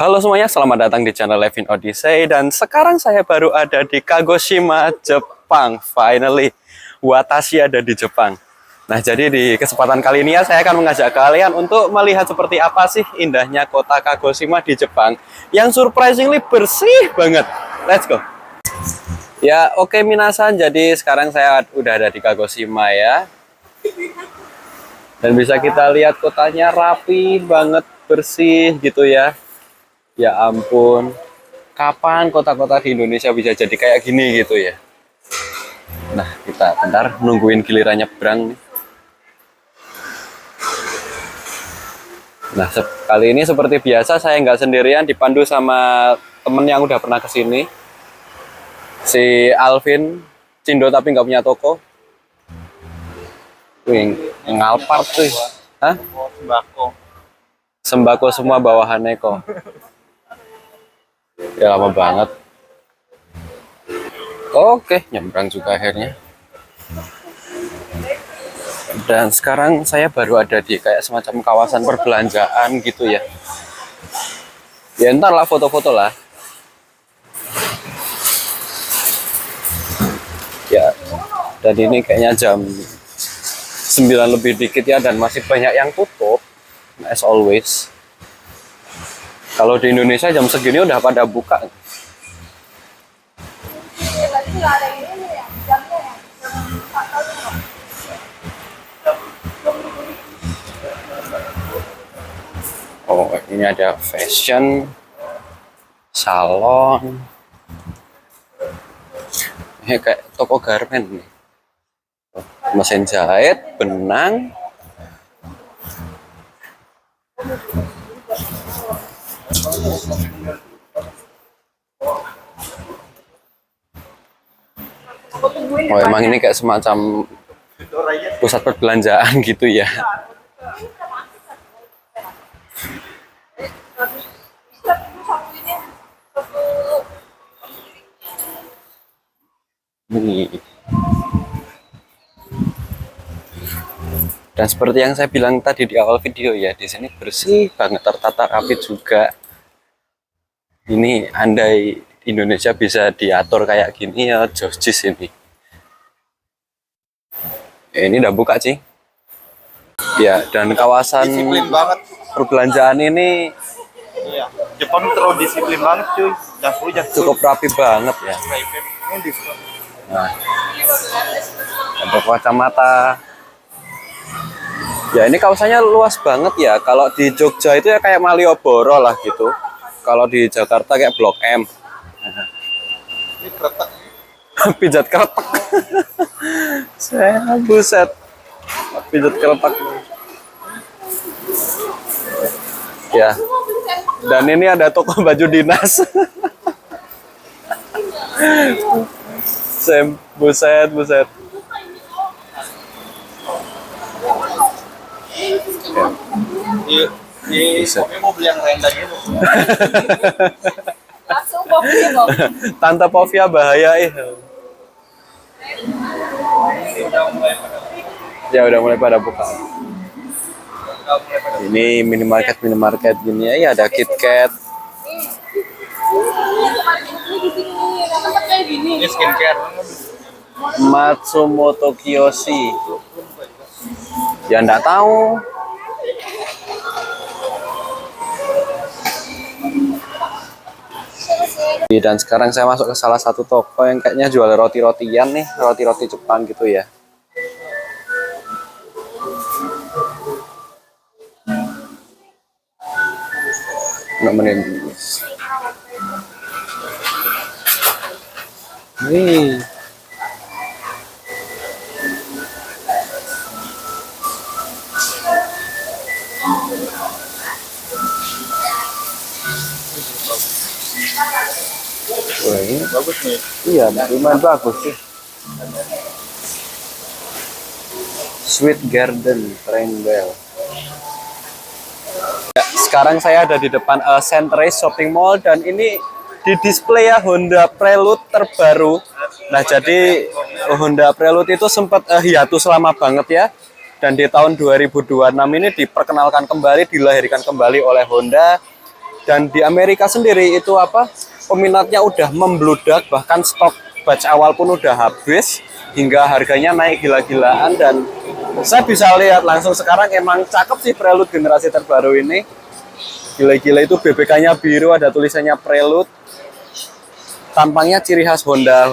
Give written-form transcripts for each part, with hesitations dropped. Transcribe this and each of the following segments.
Halo semuanya, selamat datang di channel Levin Odyssey. Dan sekarang saya baru ada di Kagoshima, Jepang. Finally, Watashi ada di Jepang. Nah, jadi di kesempatan kali ini ya, saya akan mengajak kalian untuk melihat seperti apa sih indahnya kota Kagoshima di Jepang, yang surprisingly bersih banget. Let's go. Ya, oke minasan, jadi sekarang saya udah ada di Kagoshima ya. Dan bisa kita lihat kotanya rapi banget, bersih gitu ya. Ya ampun, kapan kota-kota di Indonesia bisa jadi kayak gini gitu ya? Nah, kita bentar nungguin giliran nyebrang. Nah, kali ini seperti biasa saya nggak sendirian, dipandu sama temen yang udah pernah kesini. Si Alvin, Cindo tapi nggak punya toko. Wih, ngalpart tuh. Hah? Sembako. Sembako semua bawahannya kok. Ya lama banget. Oke, nyebrang juga akhirnya. Dan sekarang saya baru ada di kayak semacam kawasan perbelanjaan gitu ya. Ya ntar lah foto-foto lah. Ya, dan ini kayaknya jam 9 lebih dikit ya, dan masih banyak yang tutup. As always. Kalau di Indonesia jam segini udah pada buka. Oh, ini ada fashion, salon. Ini kayak toko garment nih. Mesin jahit, benang. Oh, emang ini kayak semacam pusat perbelanjaan gitu ya. Nih. Dan seperti yang saya bilang tadi di awal video ya, di sini bersih banget, tertata rapi juga. Ini andai Indonesia bisa diatur kayak gini ya, jojis ini. Ini udah buka sih. Ya, dan kawasan Disiplin banget. perbelanjaan ini Iya. Jepang terlalu disiplin banget cuy. Jangan cukup rapi banget ya. Nah, ada kacamata. Ya ini kawasannya luas banget ya. Kalau di Jogja itu ya kayak Malioboro lah gitu. Kalau di Jakarta kayak Blok M. Ini kretek. Pijat kretek. Saya buset. Pijat kretek. Ya. Dan ini ada toko baju dinas. Buset. Iya. Ini mau beli yang rendah gitu. Langsung kopi loh. Tante Povia bahaya Ya udah mulai pada buka. Ini minimarket gini ya, ada KitKat. Ini skincare. Matsumoto Kiyoshi. Ya enggak tahu. Dan sekarang saya masuk ke salah satu toko yang kayaknya jual roti-rotian nih, roti-roti Jepang gitu ya. Nemenin. Nih. Wah, ini Bagus nih. iya, lumayan bagus sih. Sweet Garden Triangle. Ya, sekarang saya ada di depan Centrace Shopping Mall, dan ini di display ya Honda Prelude terbaru. Nah, jadi Honda Prelude itu sempat hiatus lama banget ya. Dan di tahun 2026 ini diperkenalkan kembali, dilahirkan kembali oleh Honda. Dan di Amerika sendiri itu apa? Peminatnya udah membludak, bahkan stok batch awal pun udah habis hingga harganya naik gila-gilaan. Dan saya bisa lihat langsung sekarang emang cakep sih Prelude generasi terbaru ini. Gila-gila, itu BBK-nya biru, ada tulisannya Prelude. Tampangnya ciri khas Honda,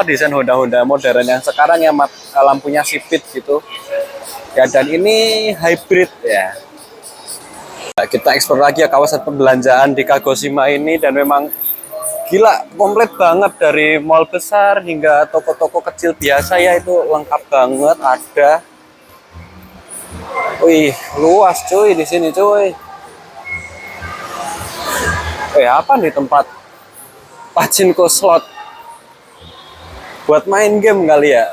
desain Honda modern yang sekarang yang lampunya sipit gitu. Ya, dan ini hybrid ya. Kita eksplor lagi ya kawasan pembelanjaan di Kagoshima ini, dan memang gila komplit banget dari mall besar hingga toko-toko kecil biasa ya, itu lengkap banget ada. Wih, luas cuy di sini cuy. Apa nih tempat pachinko slot buat main game kali ya?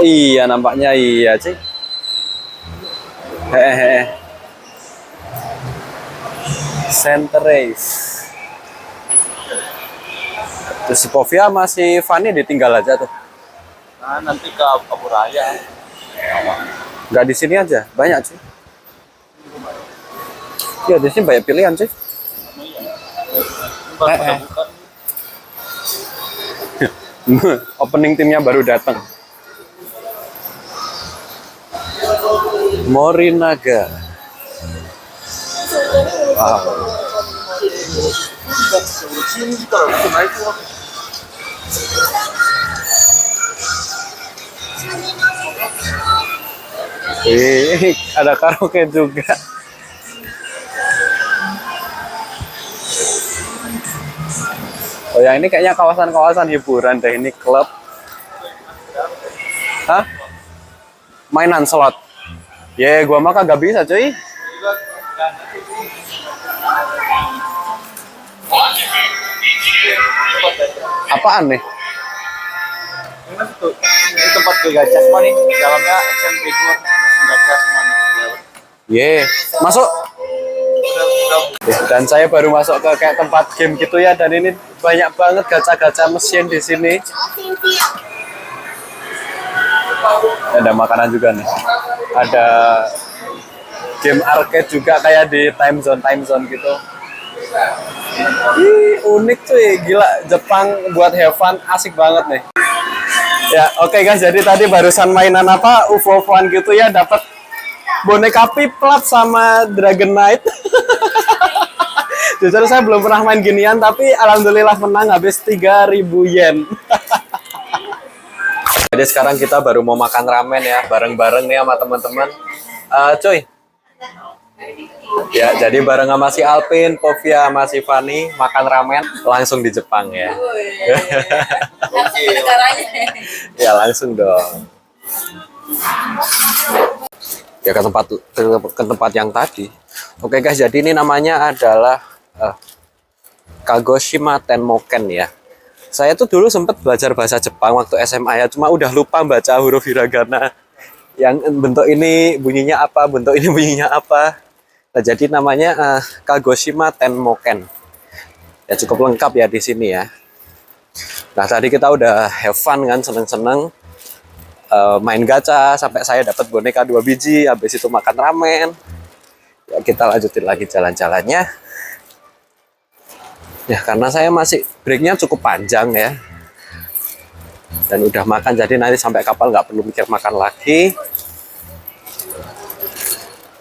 Iya, nampaknya iya sih. Center Race. Terus si Povia masih Fanny ditinggal aja tuh. Nah, nanti ke Aburaya. Nggak di sini aja, banyak sih. Ya di sini banyak pilihan sih. Opening timnya baru datang. Morinaga. Wow. Ada karaoke juga. Oh ya, ini kayaknya kawasan-kawasan hiburan deh, ini klub. Hah? Mainan slot. Gua mah kagak bisa cuy. Apaan nih? Ini tempat gacha semua nih. Dalamnya action figure, gacha semuanya. Masuk. Dan saya baru masuk ke kayak tempat game gitu ya, dan ini banyak banget gacha-gacha mesin di sini. Ada makanan juga nih. Ada game arcade juga kayak di time zone gitu. Unik cuy, gila. Jepang buat have fun asik banget nih. Ya, oke guys, jadi tadi barusan mainan apa UFO-UFOan gitu ya, dapat boneka Piplat sama Dragon Knight. Jujur saya belum pernah main ginian, tapi alhamdulillah menang habis 3.000 yen. Jadi sekarang kita baru mau makan ramen ya, bareng-bareng nih sama teman-teman. Cuy. Ya, jadi bareng sama si Alvin, Povia, sama si Fanny makan ramen langsung di Jepang ya. Ya, langsung dong. Ya ke tempat yang tadi. Oke guys, jadi ini namanya adalah Kagoshima Tenmoken ya. Saya tuh dulu sempat belajar bahasa Jepang waktu SMA ya, cuma udah lupa baca huruf hiragana. Yang bentuk ini bunyinya apa, bentuk ini bunyinya apa. Nah, jadi namanya Kagoshima Tenmoken. Ya cukup lengkap ya di sini ya. Nah, tadi kita udah have fun kan, seneng-seneng. Main gacha sampai saya dapat boneka 2 biji, habis itu makan ramen. Ya, kita lanjutin lagi jalan-jalannya. Ya, karena saya masih breaknya cukup panjang ya. Dan udah makan, jadi nanti sampai kapal nggak perlu mikir makan lagi.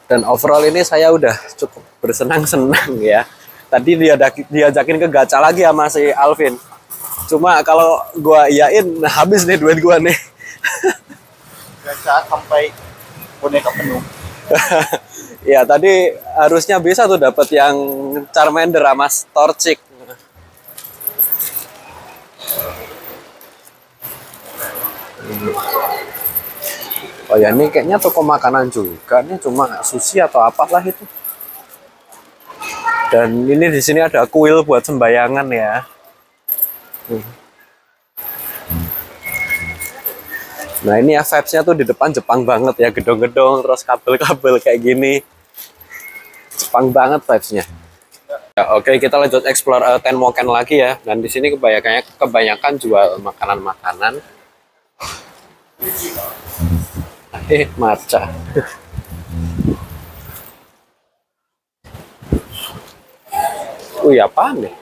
Dan overall ini saya udah cukup bersenang-senang ya. Tadi dia diajakin ke gacha lagi sama si Alvin. Cuma kalau gua iyain, habis nih duit gua nih. Gacha sampai boneka penuh. Ya, tadi harusnya bisa tuh dapat yang Charmander sama Torchic. Oh ya, ini kayaknya toko makanan juga nih, cuma sushi atau apalah itu. Dan ini di sini ada kuil buat sembayangan ya. Nah, ini ya vibes-nya tuh di depan Jepang banget ya, gedung-gedung terus kabel-kabel kayak gini. Jepang banget vibes-nya. Ya, oke, kita lanjut explore Tenmoken lagi ya. Dan di sini kebanyakan jual makanan-makanan. Matcha. Wih, apaan nih?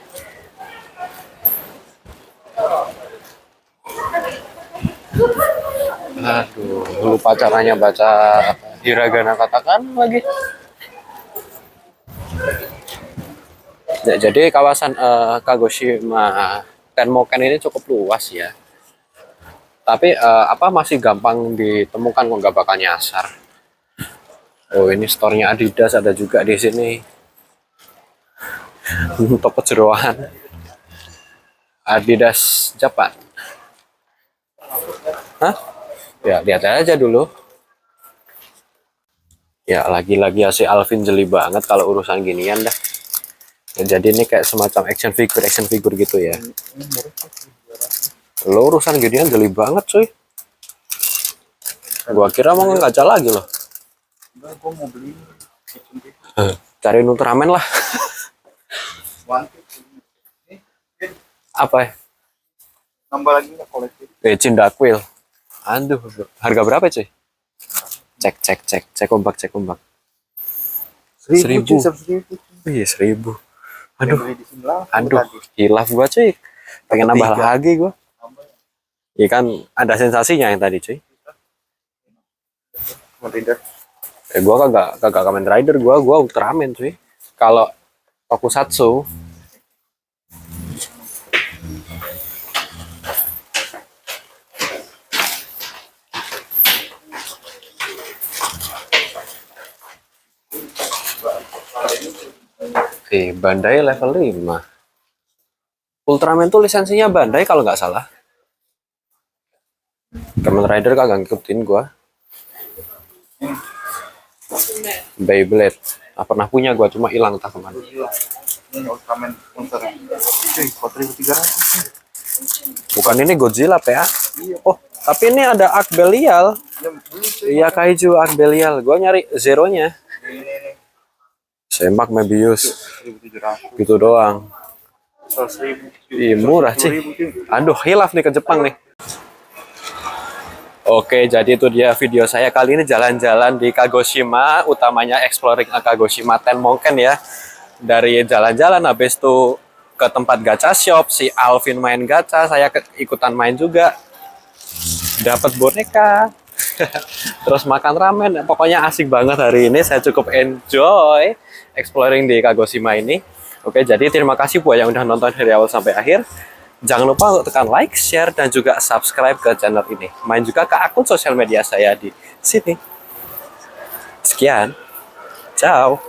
Aduh, lupa caranya baca hiragana katakana lagi. Ya, jadi kawasan Kagoshima Tenmoken ini cukup luas ya. Tapi apa masih gampang ditemukan kok nggak bakal nyasar. Oh, ini store-nya Adidas ada juga di sini. Toko jeroan. Adidas Japan. Hah? Ya, lihat aja dulu. Ya, lagi-lagi si Alvin jeli banget kalau urusan ginian dah. Ya, jadi ini kayak semacam action figure gitu ya. Lo urusan ginian jeli banget cuy. Gua kira mau ngaca lagi loh. Enggak, gua mau beli Cari Ultraman lah. One Apa ya? nambah lagi nggak koleksi? Cyndaquil. Aduh, harga berapa cuy? Cek ombak. 1.000. Iya 1.000. Aduh, hilaf gua cuy. Pengen nambah lagi gua. Iya kan ada sensasinya yang tadi cuy. Gua kagak Kamen Rider, gua Ultraman cuy. Kalau Tokusatsu Bandai level 5. Ultraman tuh lisensinya Bandai kalau nggak salah. Kamen Rider kagak ngikutin gua. Beyblade. Pernah punya gua cuma hilang entah kemana. Ini Ultraman Monster. 4.300. Bukan ini Godzilla PA. Oh, tapi ini ada Arc Belial. Iya Kaiju Arc Belial. Gua nyari Zero-nya. Semak Mebius. 1.700. Gitu doang. 100.000. Ih, murah sih. Aduh, hilaf nih ke Jepang nih. Oke, jadi itu dia video saya kali ini jalan-jalan di Kagoshima, utamanya exploring Kagoshima Tenmoken ya. Dari jalan-jalan habis itu ke tempat gacha shop, si Alvin main gacha, saya ikutan main juga. Dapat boneka. Terus makan ramen, pokoknya asik banget hari ini. Saya cukup enjoy exploring di Kagoshima ini. Oke, jadi terima kasih buat yang udah nonton dari awal sampai akhir. Jangan lupa untuk tekan like, share, dan juga subscribe ke channel ini. Main juga ke akun sosial media saya di sini. Sekian. Ciao.